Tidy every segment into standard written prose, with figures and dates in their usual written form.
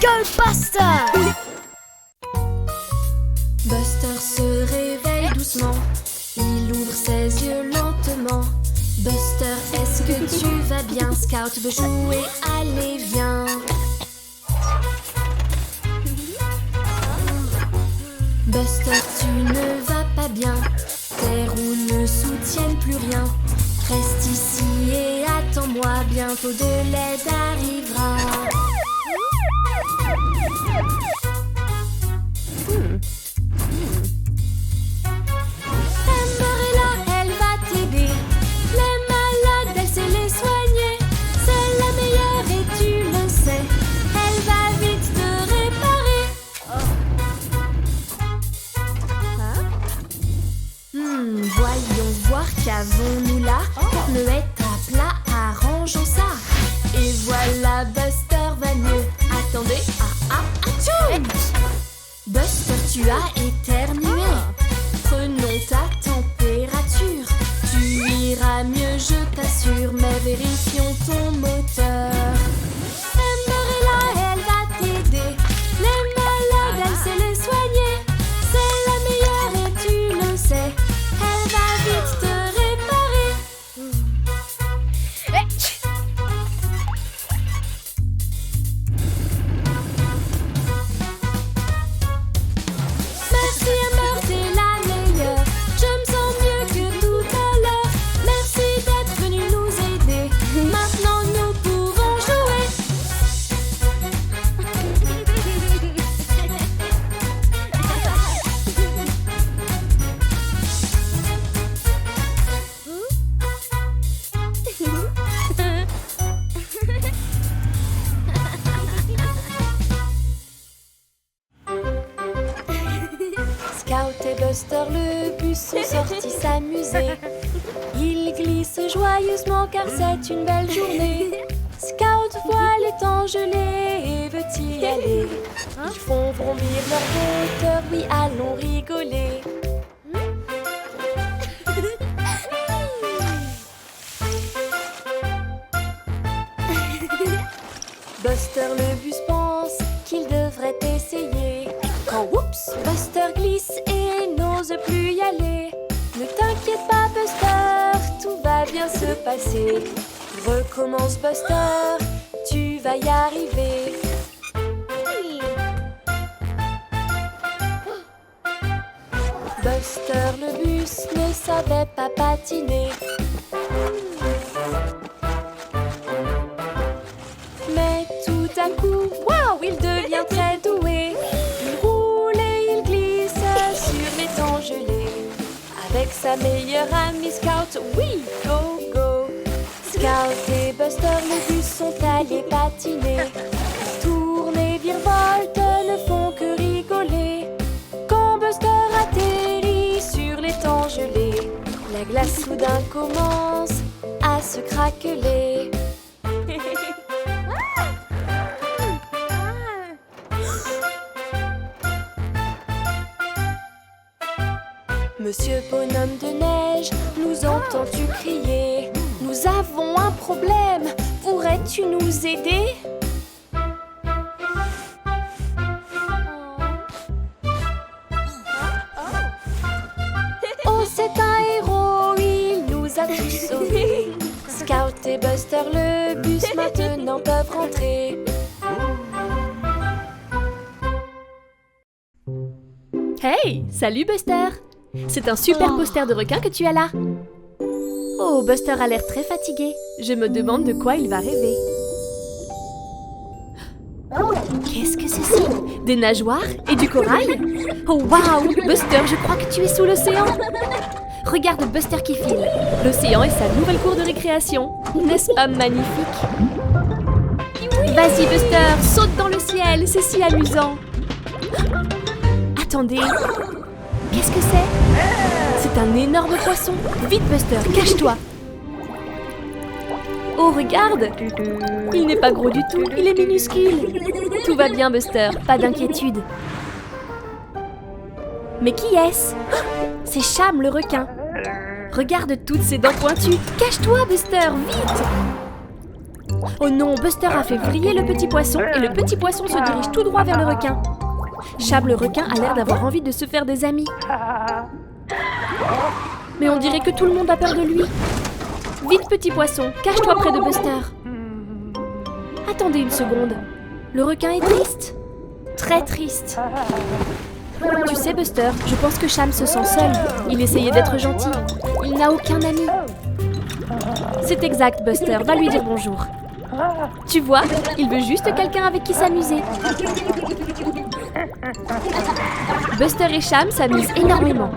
Go Buster! Buster se réveille doucement. Il ouvre ses yeux lentement. Buster, est-ce que tu vas bien? Scout veut jouer, allez viens. Buster, tu ne vas pas bien. Tes roues ne soutiennent plus rien. Reste ici et attends-moi, bientôt de l'aide arrivera. Amber est là, elle va t'aider. Les malades, elle sait les soigner. C'est la meilleure et tu le sais. Elle va vite te réparer. Voyons voir qu'avons-nous là. Le est à plat, arrangeons ça. Et voilà, Buster va mieux. Attendez, atchoum! Buster, tu as éternué. Prenons ta température. Tu iras mieux, je t'assure. Mais vérifions ton moteur. Amber est là, elle va t'aider. Les malades, elle sait les soigner. C'est la meilleure et tu le sais. Elle va vite te réparer. Merci Amber, t'es la meilleure. Je me sens mieux que tout à l'heure. Merci d'être venu nous aider. Maintenant nous pouvons jouer. Scout et Buster le bus sont sortis s'amuser. Ils glissent joyeusement car c'est une belle journée. Scout voit l'étang gelé et veut y aller. Ils font vrombir leur moteur, oui allons rigoler. Buster le bus pense qu'il devrait essayer. Quand oups, Buster glisse et n'ose plus y aller. Ne t'inquiète pas Buster, tout va bien se passer. Recommence Buster, tu vas y arriver. Buster le bus ne savait pas patiner. Mais tout à coup, waouh, il devient très doué. Il roule et il glisse sur l'étang gelé. Avec sa meilleure amie Scout, oui, go, go. Scout et Buster, le bus sont allés patiner. Tournent et virevoltent, ne font que rigoler. Quand Buster atterrit sur l'étang gelé, la glace soudain commence à se craqueler. Monsieur Bonhomme de Neige, nous entends-tu crier? Nous avons un problème, pourrais-tu nous aider? Oh, c'est un héros, il nous a tous sauvés. Scout et Buster, le bus maintenant peuvent rentrer. Hey, salut Buster! C'est un super poster de requin que tu as là. Oh, Buster a l'air très fatigué. Je me demande de quoi il va rêver. Qu'est-ce que c'est ça? Des nageoires et du corail? Oh waouh! Buster, je crois que tu es sous l'océan. Regarde Buster qui file. L'océan est sa nouvelle cour de récréation. N'est-ce pas magnifique? Vas-y Buster, saute dans le ciel, c'est si amusant. Attendez, qu'est-ce que c'est? C'est un énorme poisson. Vite Buster, cache-toi. Oh regarde, il n'est pas gros du tout, il est minuscule. Tout va bien Buster, pas d'inquiétude. Mais qui est-ce? C'est Cham le requin. Regarde toutes ses dents pointues. Cache-toi Buster, vite. Oh non, Buster a fait vriller le petit poisson et le petit poisson se dirige tout droit vers le requin. Chab le requin a l'air d'avoir envie de se faire des amis. Mais on dirait que tout le monde a peur de lui. Vite petit poisson, cache-toi près de Buster. Attendez une seconde. Le requin est triste. Très triste. Tu sais Buster, je pense que Cham se sent seul. Il essayait d'être gentil. Il n'a aucun ami. C'est exact Buster, va lui dire bonjour. Tu vois, il veut juste quelqu'un avec qui s'amuser. Buster et Cham s'amusent énormément.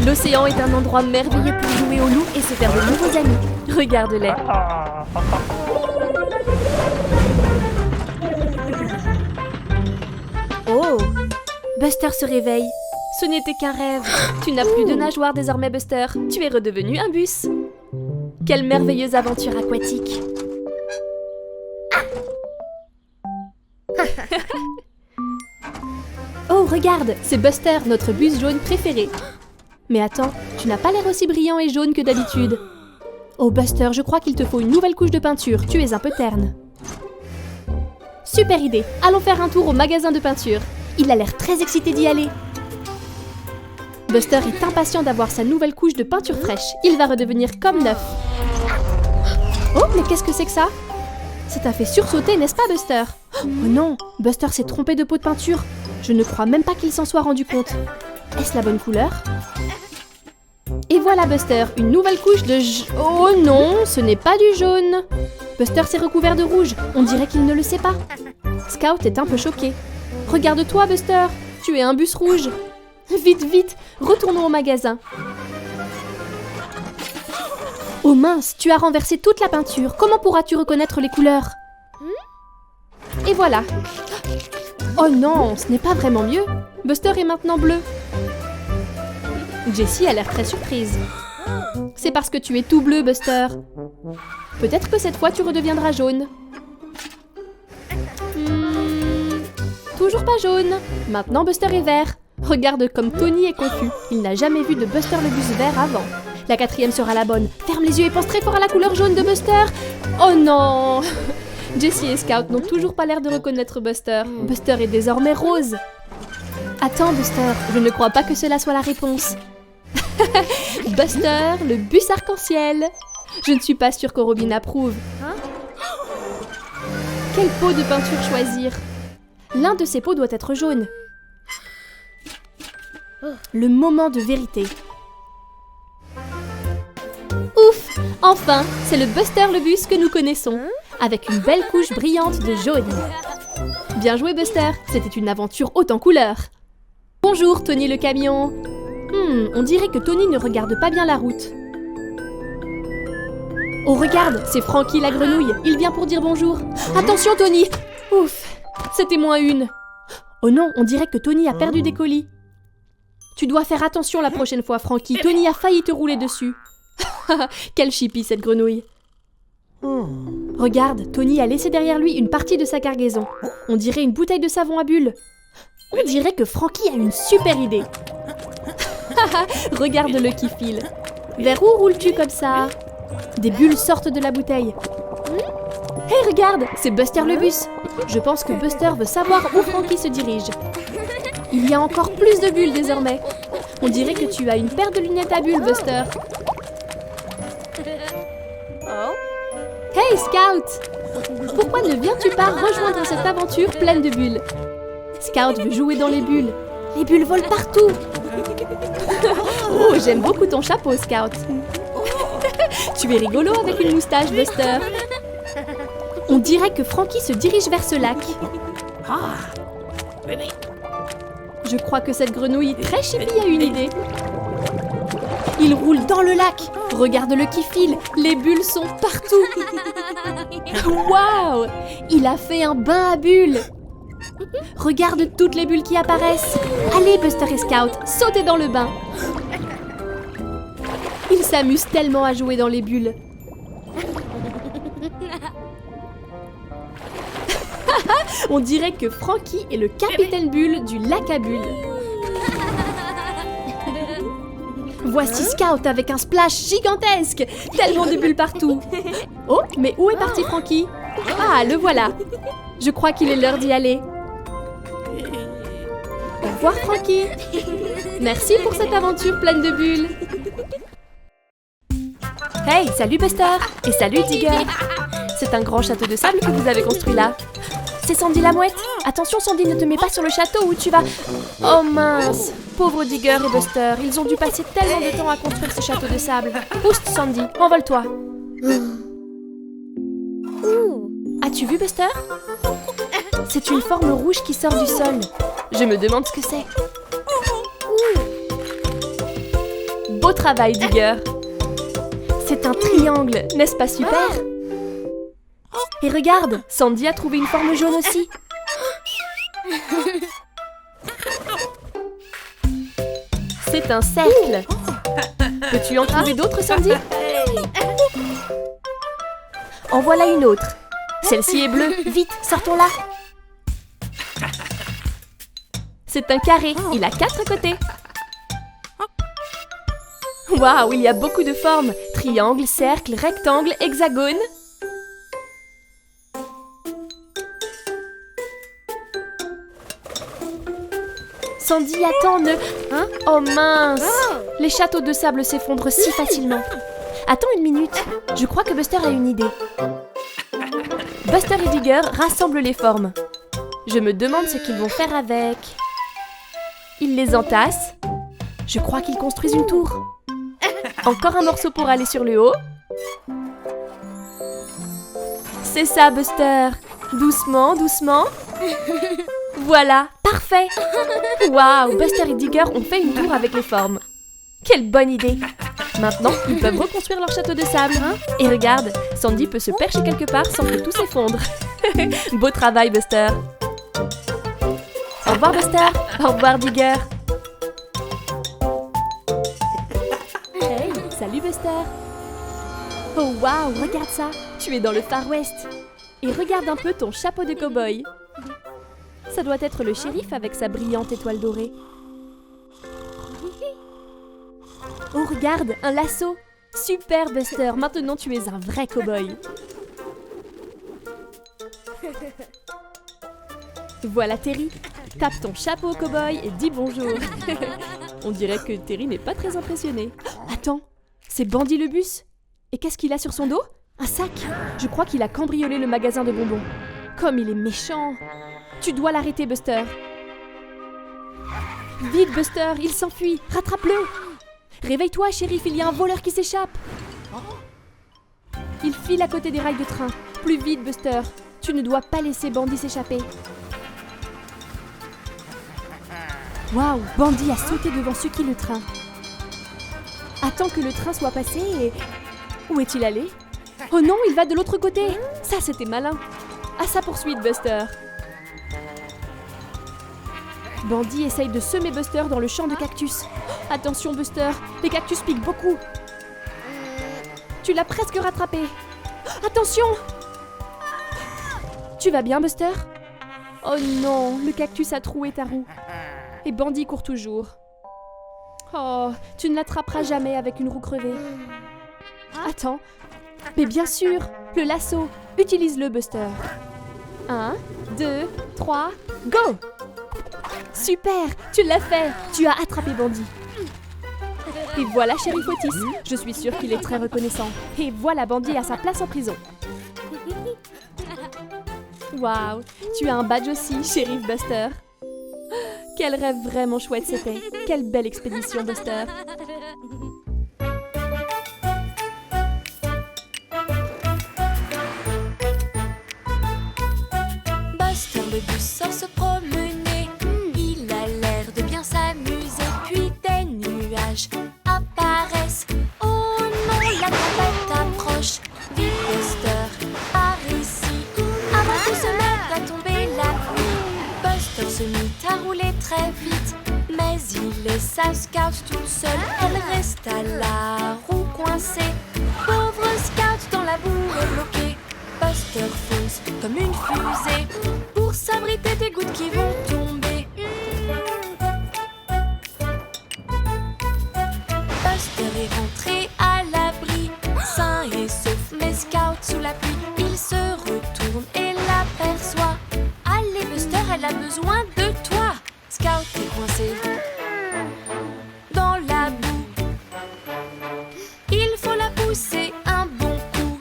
L'océan est un endroit merveilleux pour jouer au loup et se faire de nouveaux amis. Regarde-les. Oh, Buster se réveille. Ce n'était qu'un rêve. Tu n'as plus de nageoire désormais, Buster. Tu es redevenu un bus. Quelle merveilleuse aventure aquatique. Oh, regarde, c'est Buster, notre bus jaune préféré. Mais attends, tu n'as pas l'air aussi brillant et jaune que d'habitude. Oh, Buster, je crois qu'il te faut une nouvelle couche de peinture. Tu es un peu terne. Super idée. Allons faire un tour au magasin de peinture. Il a l'air très excité d'y aller. Buster est impatient d'avoir sa nouvelle couche de peinture fraîche. Il va redevenir comme neuf. Oh, mais qu'est-ce que c'est que ça? Ça t'a fait sursauter, n'est-ce pas, Buster? Oh non, Buster s'est trompé de pot de peinture. Je ne crois même pas qu'il s'en soit rendu compte. Est-ce la bonne couleur? Et voilà, Buster, une nouvelle couche de Oh non, ce n'est pas du jaune. Buster s'est recouvert de rouge. On dirait qu'il ne le sait pas. Scout est un peu choqué. Regarde-toi, Buster, tu es un bus rouge. Vite, vite, retournons au magasin. Oh mince, tu as renversé toute la peinture. Comment pourras-tu reconnaître les couleurs? Et voilà. Oh non, ce n'est pas vraiment mieux. Buster est maintenant bleu. Jessie a l'air très surprise. C'est parce que tu es tout bleu, Buster. Peut-être que cette fois tu redeviendras jaune. Toujours pas jaune. Maintenant Buster est vert. Regarde comme Tony est confus. Il n'a jamais vu de Buster le bus vert avant. La quatrième sera la bonne. Ferme les yeux et pense très fort à la couleur jaune de Buster. Oh non. Jessie et Scout n'ont toujours pas l'air de reconnaître Buster. Buster est désormais rose. Attends, Buster, je ne crois pas que cela soit la réponse. Buster, le bus arc-en-ciel. Je ne suis pas sûre que Robin approuve. Quel pot de peinture choisir? L'un de ces pots doit être jaune. Le moment de vérité. Ouf! Enfin, c'est le Buster le bus que nous connaissons, avec une belle couche brillante de jaune. Bien joué, Buster, c'était une aventure haute en couleurs. Bonjour, Tony le camion. On dirait que Tony ne regarde pas bien la route. Oh, regarde, c'est Frankie la grenouille. Il vient pour dire bonjour. Attention, Tony! Ouf, c'était -1. Oh non, on dirait que Tony a perdu des colis. Tu dois faire attention la prochaine fois, Frankie. Tony a failli te rouler dessus. Quelle chipie, cette grenouille. Regarde, Tony a laissé derrière lui une partie de sa cargaison. On dirait une bouteille de savon à bulles. On dirait que Frankie a une super idée. Regarde-le qui file. Vers où roules-tu comme ça? Des bulles sortent de la bouteille. Hey, regarde, c'est Buster le bus. Je pense que Buster veut savoir où Frankie se dirige. Il y a encore plus de bulles désormais. On dirait que tu as une paire de lunettes à bulles, Buster. Hey, Scout! Pourquoi ne viens-tu pas rejoindre cette aventure pleine de bulles? Scout veut jouer dans les bulles. Les bulles volent partout. Oh, j'aime beaucoup ton chapeau, Scout. Tu es rigolo avec une moustache, Buster. On dirait que Frankie se dirige vers ce lac. Je crois que cette grenouille très chippie a une idée. Il roule dans le lac. Regarde-le qui file. Les bulles sont partout. Waouh! Il a fait un bain à bulles. Regarde toutes les bulles qui apparaissent. Allez, Buster et Scout, sautez dans le bain. Ils s'amusent tellement à jouer dans les bulles. On dirait que Frankie est le capitaine bulle du lac à bulles. Voici Scout avec un splash gigantesque. Tellement de bulles partout. Oh, mais où est parti Frankie? Ah, le voilà. Je crois qu'il est l'heure d'y aller. Au revoir Frankie. Merci pour cette aventure pleine de bulles. Hey, salut Buster. Et salut Digger. C'est un grand château de sable que vous avez construit là. C'est Sandy la mouette. Attention Sandy, ne te mets pas sur le château où tu vas... Oh mince. Pauvres Digger et Buster, ils ont dû passer tellement de temps à construire ce château de sable. Oust Sandy, envole-toi. As-tu vu Buster? C'est une forme rouge qui sort du sol. Je me demande ce que c'est. Beau travail Digger. C'est un triangle, n'est-ce pas super? Et regarde, Sandy a trouvé une forme jaune aussi. C'est un cercle. Peux-tu en trouver d'autres, Sandy? En voilà une autre. Celle-ci est bleue. Vite, sortons-la. C'est un carré. Il a 4 côtés. Waouh, il y a beaucoup de formes. Triangle, cercle, rectangle, hexagone. Sandy, attends, ne... Hein? Oh mince! Les châteaux de sable s'effondrent si facilement. Attends une minute. Je crois que Buster a une idée. Buster et Digger rassemblent les formes. Je me demande ce qu'ils vont faire avec. Ils les entassent. Je crois qu'ils construisent une tour. Encore un morceau pour aller sur le haut. C'est ça, Buster. Doucement, doucement. Voilà, parfait. Waouh, Buster et Digger ont fait une tour avec les formes. Quelle bonne idée. Maintenant, ils peuvent reconstruire leur château de sable. Et regarde, Sandy peut se percher quelque part sans que tout s'effondre. Beau travail, Buster. Au revoir, Buster. Au revoir, Digger. Hey, salut, Buster. Oh, waouh, regarde ça. Tu es dans le Far West. Et regarde un peu ton chapeau de cow-boy. Ça doit être le shérif avec sa brillante étoile dorée. Oh, regarde, un lasso. Super, Buster. Maintenant, tu es un vrai cow-boy. Voilà, Terry. Tape ton chapeau au cow-boy et dis bonjour. On dirait que Terry n'est pas très impressionné. Attends, c'est Bandy le bus. Et qu'est-ce qu'il a sur son dos? Un sac. Je crois qu'il a cambriolé le magasin de bonbons. Comme il est méchant. Tu dois l'arrêter, Buster. Vite, Buster, il s'enfuit. Rattrape-le. Réveille-toi, shérif, il y a un voleur qui s'échappe. Il file à côté des rails de train. Plus vite, Buster. Tu ne dois pas laisser Bandy s'échapper. Waouh, Bandy a sauté devant Suki le train. Attends que le train soit passé et... Où est-il allé? Oh non, il va de l'autre côté. Ça, c'était malin. À sa poursuite, Buster. Bandy essaye de semer Buster dans le champ de cactus. Attention, Buster, les cactus piquent beaucoup. Tu l'as presque rattrapé. Attention! Tu vas bien, Buster? Oh non, le cactus a troué ta roue. Et Bandy court toujours. Oh, tu ne l'attraperas jamais avec une roue crevée. Attends. Mais bien sûr, le lasso. Utilise-le, Buster. 1, 2, 3, go! Super, tu l'as fait. Tu as attrapé Bandy. Et voilà Shérif Otis. Je suis sûre qu'il est très reconnaissant. Et voilà Bandy à sa place en prison. Waouh, tu as un badge aussi, Shérif Buster. Quel rêve vraiment chouette c'était. Quelle belle expédition, Buster. Buster le bus sort se promener. Il a l'air de bien s'amuser. Puis des nuages apparaissent. Oh non, la tempête approche. Vite Buster, par ici. Avant que se mette à tomber la pluie. Buster se mit à rouler très vite. Mais il laissa Scout toute seule. Elle resta la roue coincée. Pauvre Scout dans la boue est bloquée. Buster fonce comme une fusée pour s'abriter des gouttes qui vont tomber. a besoin de toi. Scout est coincé dans la boue. Il faut la pousser un bon coup.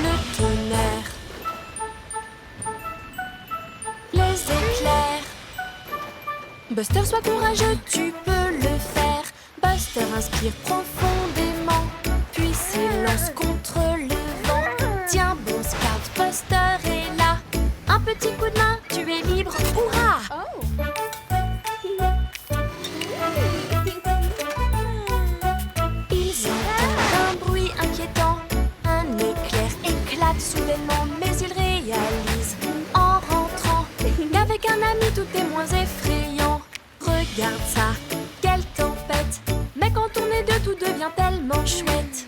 Le tonnerre, les éclairs. Buster, sois courageux, tu peux le faire. Buster inspire profondément, puis s'élance contre le vent. Tiens bon Scout, Buster est là. Un petit coup de main, tu es libre, hurrah! Ils entendent un bruit inquiétant. Un éclair éclate soudainement, mais ils réalisent en rentrant qu'avec un ami tout est moins effrayant. Regarde ça, quelle tempête! Mais quand on est deux, tout devient tellement chouette.